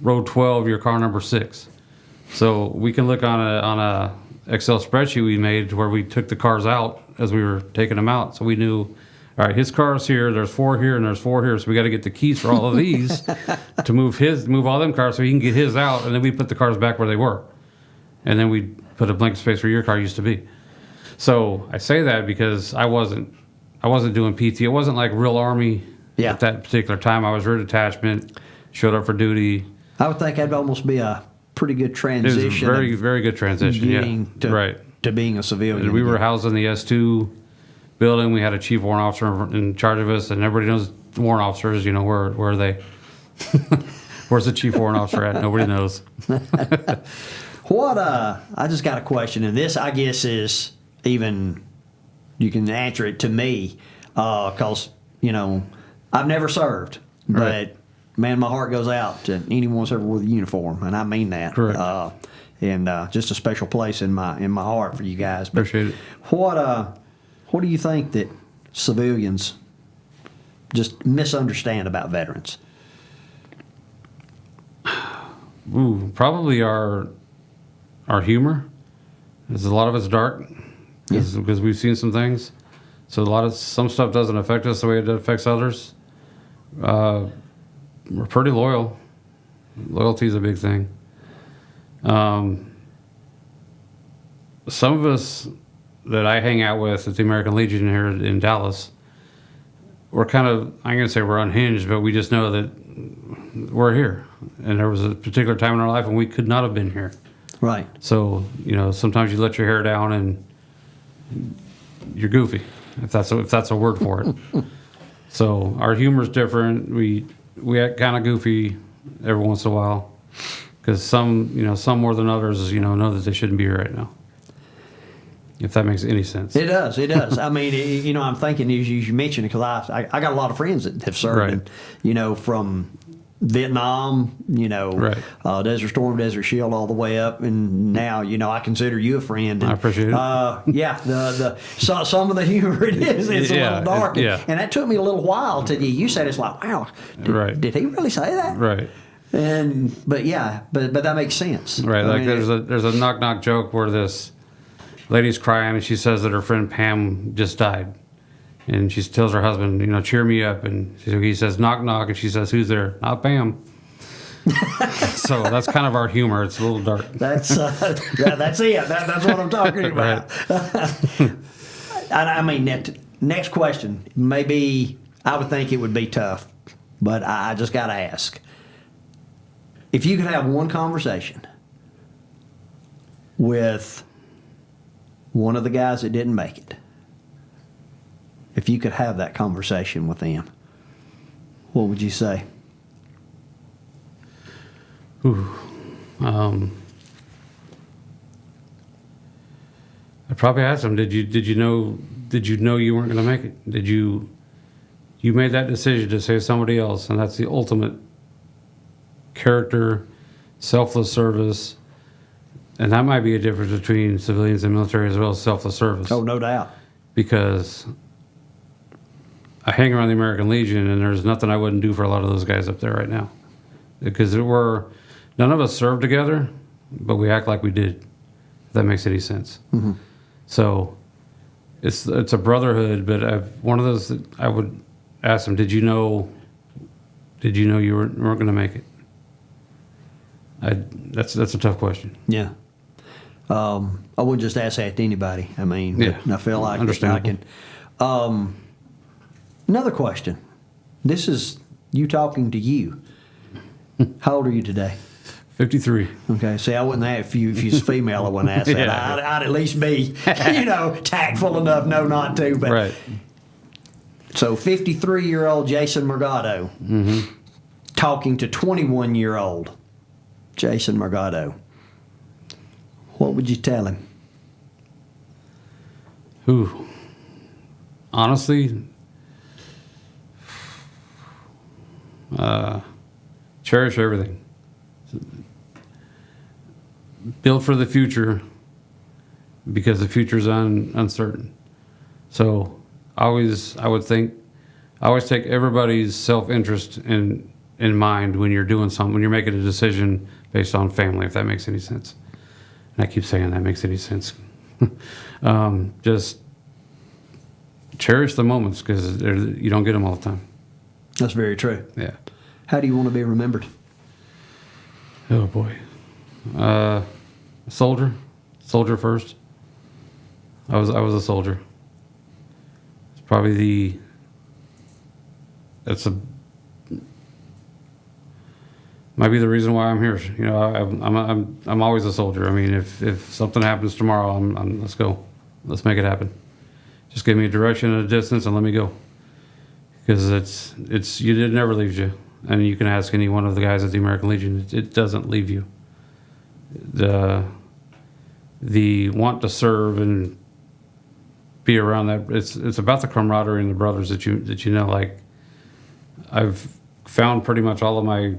12, your car number 6. So we can look on a Excel spreadsheet we made where we took the cars out as we were taking them out. So we knew, all right, his car's here, there's 4 here, and there's 4 here. So we got to get the keys for all of these to move all them cars so he can get his out. And then we put the cars back where they were. And then we put a blank space where your car used to be. So I say that because I wasn't doing PT. It wasn't like real Army at that particular time. I was rear detachment, showed up for duty. I would think that'd almost be a pretty good transition. It was a very, very good transition, to being a civilian. And we were housed in the S2 building. We had a chief warrant officer in charge of us, and everybody knows warrant officers, where are they? Where's the chief warrant officer at? Nobody knows. I just got a question, and this, I guess, is even, you can answer it to me, because, I've never served, Right. but, man, my heart goes out to anyone who's ever wore the uniform, and I mean that. Correct. And just a special place in my heart for you guys. But Appreciate it. what do you think that civilians just misunderstand about veterans? Ooh, probably our humor. Because a lot of it's dark. Because we've seen some things. So some stuff doesn't affect us the way it affects others. We're pretty loyal. Loyalty is a big thing. Some of us that I hang out with at the American Legion here in Dallas, we're kind of, I'm going to say we're unhinged, but we just know that we're here. And there was a particular time in our life when we could not have been here. Right. So, sometimes you let your hair down and you're goofy, if that's a word for it. So our humor's different. We act kind of goofy every once in a while because some more than others, know that they shouldn't be here right now. if that makes any sense. It does. It does. I mean, I'm thinking as you mentioned it, because I got a lot of friends that have served, and, from Vietnam, Right. Desert Storm, Desert Shield, all the way up, and now, I consider you a friend. And, I appreciate it. So some of the humor it's a little dark, and that took me a little while till you said it's like, wow, did he really say that? Right. But that makes sense. Right. Like there's a knock knock joke where this lady's crying and she says that her friend Pam just died. And she tells her husband, cheer me up. And he says, knock, knock. And she says, who's there? Not Pam. So that's kind of our humor. It's a little dark. That's that's it. That's what I'm talking about. I mean, next question. Maybe I would think it would be tough, but I just got to ask. If you could have one conversation with one of the guys that didn't make it, if you could have that conversation with them, what would you say? I'd probably ask them, did you know you weren't going to make it? Did you made that decision to save somebody else, and that's the ultimate character, selfless service, and that might be a difference between civilians and military as well as selfless service. Oh, no doubt. Because I hang around the American Legion, and there's nothing I wouldn't do for a lot of those guys up there right now. Because none of us served together, but we act like we did, if that makes any sense. Mm-hmm. So it's a brotherhood, but one of those that I would ask them, did you know you weren't going to make it? That's a tough question. Yeah. I wouldn't just ask that to anybody. I mean, I feel like I can. Another question. This is you talking to you. How old are you today? 53. Okay. See, I wouldn't ask if you was female. I wouldn't ask that. Yeah. I'd at least be, tactful enough, not to. But right. So, 53-year-old Jason Morgado talking to 21-year-old Jason Morgado. What would you tell him? Honestly, cherish everything. Build for the future, because the future is uncertain. So I always take everybody's self-interest in mind when you're doing something, when you're making a decision based on family, if that makes any sense. And I keep saying that makes any sense. Just cherish the moments, because you don't get them all the time. That's very true. Yeah. How do you want to be remembered? Oh boy. Soldier first. I was a soldier. It's probably might be the reason why I'm here. I'm always a soldier. I mean, if something happens tomorrow, let's go. Let's make it happen. Just give me a direction and a distance and let me go. Because it never leaves you. And you can ask any one of the guys at the American Legion, it doesn't leave you. The want to serve and be around that, it's about the camaraderie and the brothers that you know. Like, I've found pretty much all of my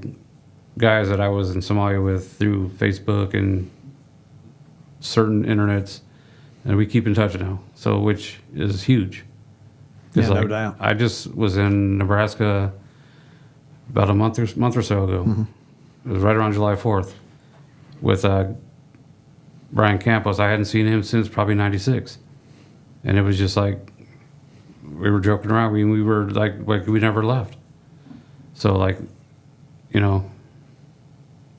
guys that I was in Somalia with through Facebook and certain internets, and we keep in touch now. So, which is huge. Yeah, no doubt. I just was in Nebraska about a month or so ago. Mm-hmm. It was right around July 4th with Brian Campos. I hadn't seen him since probably '96, and it was just like we were joking around. We were like we never left. So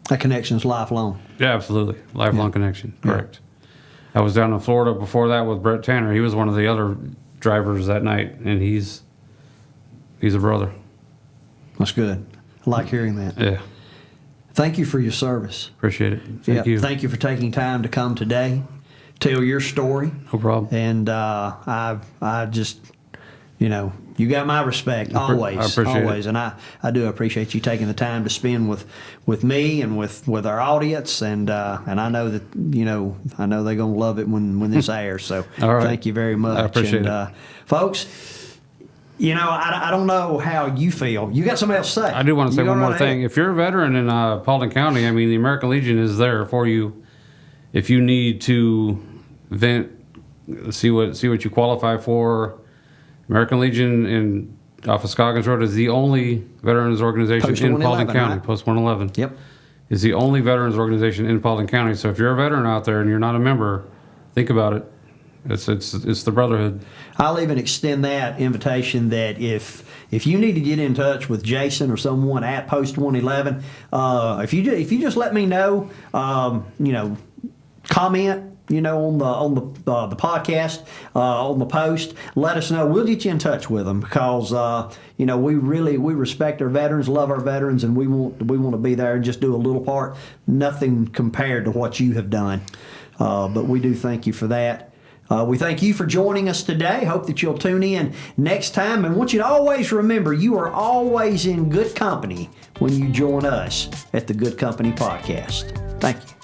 that connection is lifelong. Yeah, absolutely, lifelong connection. Correct. Yeah. I was down in Florida before that with Brett Tanner. He was one of the other drivers that night, and he's a brother. That's good. I like hearing that. Yeah. Thank you for your service. Appreciate it. Thank you. Thank you for taking time to come today, tell your story. No problem. And I just, You got my respect, always. I appreciate always. it. And I do appreciate you taking the time to spend with me and with our audience. And I know that, I know they're going to love it when this airs. So All right. thank you very much. I appreciate it. it. Folks, I don't know how you feel. You got something else to say? I do want to say You one go more right thing. ahead. If you're a veteran in Paulding County, I mean, the American Legion is there for you. If you need to vent, see what you qualify for. American Legion in off of Scoggins Road is the only veterans organization Post in 111, Paulding County. right? Post 111. Yep. Is the only veterans organization in Paulding County. So if you're a veteran out there and you're not a member, think about it. It's the brotherhood. I'll even extend that invitation that if you need to get in touch with Jason or someone at Post 111, if you just let me know, comment, on the podcast, on the post, let us know. We'll get you in touch with them because we respect our veterans, love our veterans, and we want to be there and just do a little part. Nothing compared to what you have done, but we do thank you for that. We thank you for joining us today. Hope that you'll tune in next time. And want you to always remember, you are always in good company when you join us at the Good Company Podcast. Thank you.